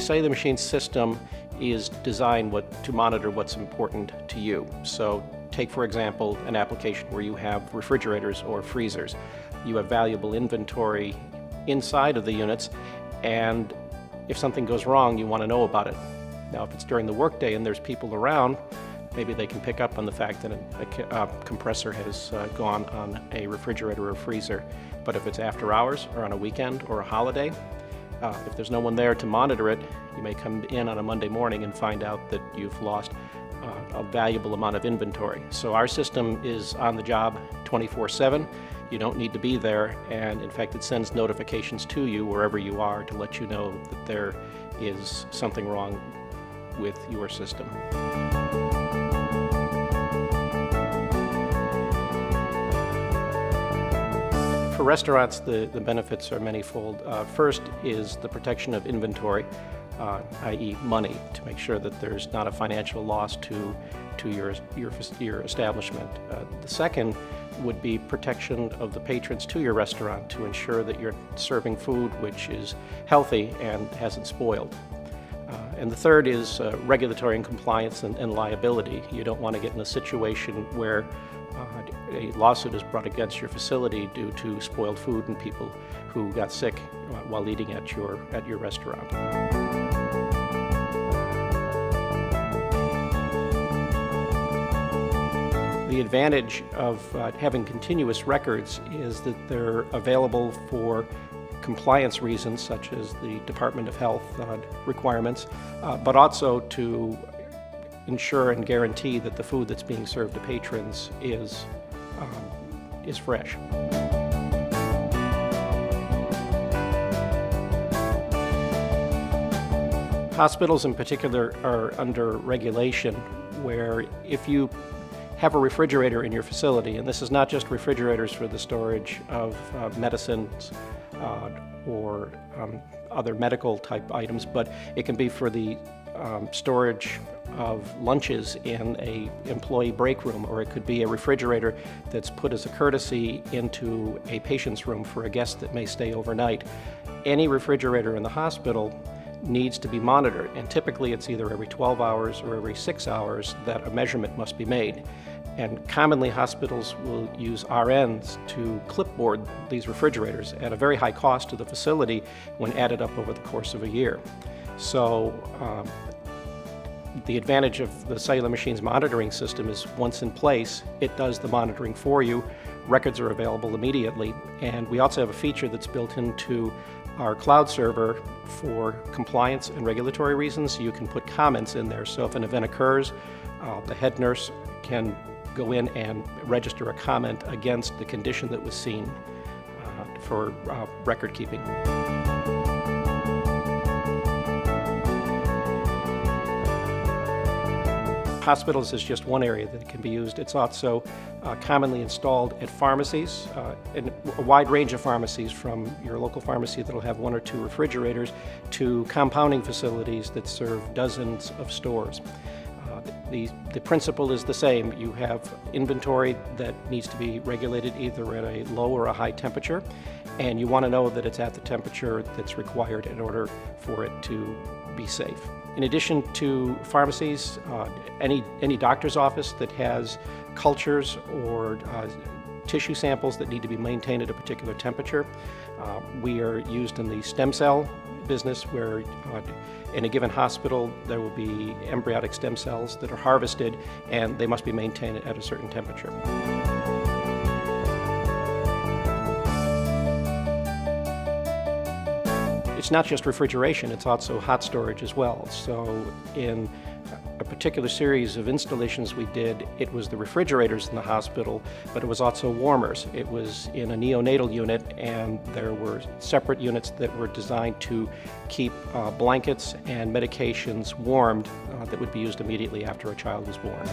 Cellular Machines system is designed to monitor what's important to you. So take, for example, an application where you have refrigerators or freezers. You have valuable inventory inside of the units, and if something goes wrong, you want to know about it. Now, if it's during the workday and there's people around, maybe they can pick up on the fact that a compressor has gone on a refrigerator or freezer. But if it's after hours or on a weekend or a holiday, if there's no one there to monitor it, you may come in on a Monday morning and find out that you've lost a valuable amount of inventory. So our system is on the job 24/7. You don't need to be there, and in fact it sends notifications to you wherever you are to let you know that there is something wrong with your system. For restaurants, the benefits are manifold. First is the protection of inventory, i.e. money, to make sure that there's not a financial loss to your establishment. The second would be protection of the patrons to your restaurant to ensure that you're serving food which is healthy and hasn't spoiled. And the third is regulatory and compliance and liability. You don't want to get in a situation where a lawsuit is brought against your facility due to spoiled food and people who got sick while eating at your restaurant. The advantage of having continuous records is that they're available for compliance reasons, such as the Department of Health requirements, but also to ensure and guarantee that the food that's being served to patrons is fresh. Hospitals in particular are under regulation where if you have a refrigerator in your facility, and this is not just refrigerators for the storage of medicines or other medical type items, but it can be for the storage of lunches in a employee break room, or it could be a refrigerator that's put as a courtesy into a patient's room for a guest that may stay overnight. Any refrigerator in the hospital needs to be monitored, and typically it's either every 12 hours or every 6 hours that a measurement must be made. And commonly hospitals will use RNs to clipboard these refrigerators at a very high cost to the facility when added up over the course of a year. So the advantage of the Cellular Machines monitoring system is once in place, it does the monitoring for you. Records are available immediately, and we also have a feature that's built into our cloud server for compliance and regulatory reasons. You can put comments in there, so if an event occurs, the head nurse can go in and register a comment against the condition that was seen for record keeping. Hospitals is just one area that it can be used. It's also commonly installed at pharmacies, in a wide range of pharmacies, from your local pharmacy that'll have 1 or 2 refrigerators to compounding facilities that serve dozens of stores. The principle is the same. You have inventory that needs to be regulated either at a low or a high temperature, and you want to know that it's at the temperature that's required in order for it to be safe. In addition to pharmacies, any doctor's office that has cultures or tissue samples that need to be maintained at a particular temperature. We are used in the stem cell business where in a given hospital there will be embryonic stem cells that are harvested and they must be maintained at a certain temperature. It's not just refrigeration, it's also hot storage as well. So in a particular series of installations we did, it was the refrigerators in the hospital, but it was also warmers. It was in a neonatal unit, and there were separate units that were designed to keep blankets and medications warmed that would be used immediately after a child was born.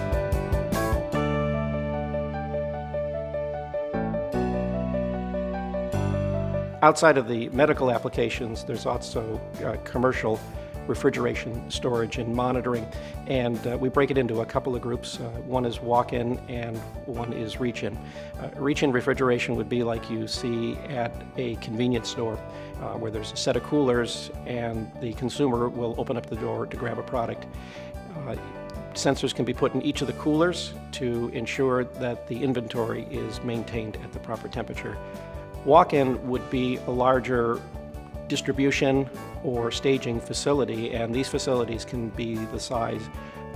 Outside of the medical applications, there's also commercial refrigeration, storage, and monitoring. And we break it into a couple of groups. One is walk-in and one is reach-in. Reach-in refrigeration would be like you see at a convenience store, where there's a set of coolers and the consumer will open up the door to grab a product. Sensors can be put in each of the coolers to ensure that the inventory is maintained at the proper temperature. Walk-in would be a larger distribution or staging facility, and these facilities can be the size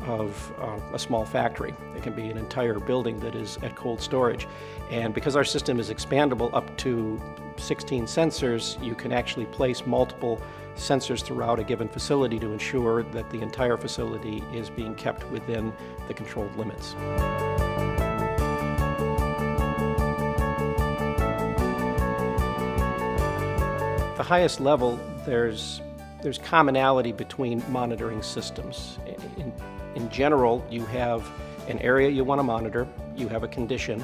of a small factory. It can be an entire building that is at cold storage. And because our system is expandable up to 16 sensors, you can actually place multiple sensors throughout a given facility to ensure that the entire facility is being kept within the controlled limits. At the highest level, there's commonality between monitoring systems. In general, you have an area you want to monitor, you have a condition,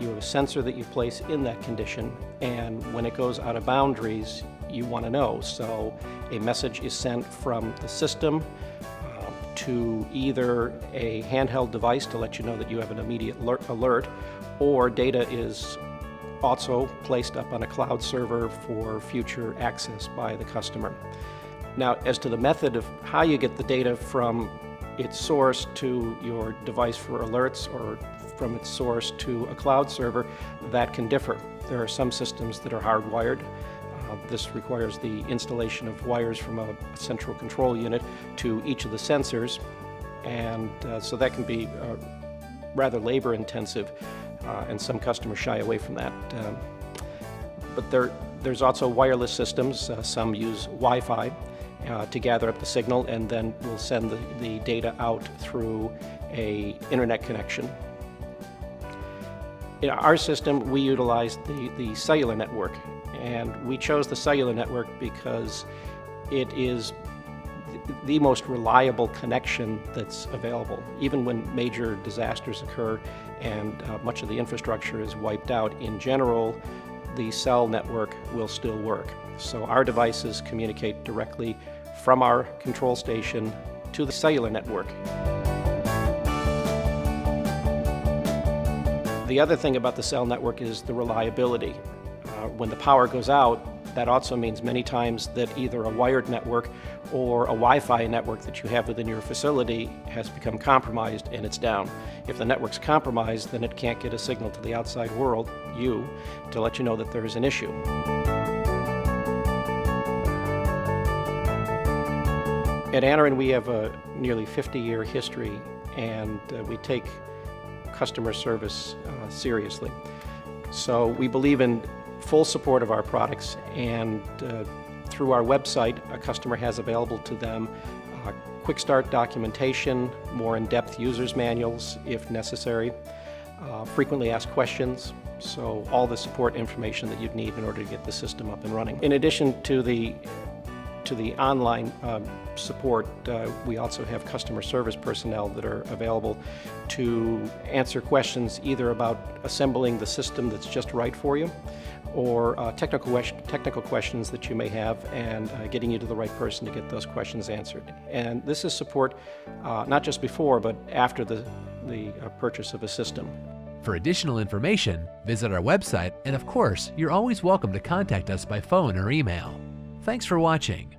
you have a sensor that you place in that condition, and when it goes out of boundaries, you want to know. So a message is sent from the system to either a handheld device to let you know that you have an immediate alert, or data is also placed up on a cloud server for future access by the customer. Now, as to the method of how you get the data from its source to your device for alerts or from its source to a cloud server, that can differ. There are some systems that are hardwired. This requires the installation of wires from a central control unit to each of the sensors, and so that can be rather labor intensive, and some customers shy away from that. But there's also wireless systems. Some use Wi-Fi to gather up the signal, and then we'll send the data out through a internet connection. In our system, we utilize the cellular network, and we chose the cellular network because it is the most reliable connection that's available. Even when major disasters occur and much of the infrastructure is wiped out, in general, the cell network will still work. So our devices communicate directly from our control station to the cellular network. The other thing about the cell network is the reliability. When the power goes out, that also means many times that either a wired network or a Wi-Fi network that you have within your facility has become compromised and it's down. If the network's compromised, then it can't get a signal to the outside world, you, to let you know that there is an issue. At Anaren, we have a nearly 50-year history, and we take customer service seriously. So we believe in full support of our products, and through our website, a customer has available to them quick start documentation, more in-depth user's manuals if necessary, frequently asked questions, so all the support information that you'd need in order to get the system up and running. In addition to the online support, we also have customer service personnel that are available to answer questions either about assembling the system that's just right for you, or technical questions that you may have, and getting you to the right person to get those questions answered. And this is support not just before, but after the purchase of a system. For additional information, visit our website, and of course, you're always welcome to contact us by phone or email. Thanks for watching.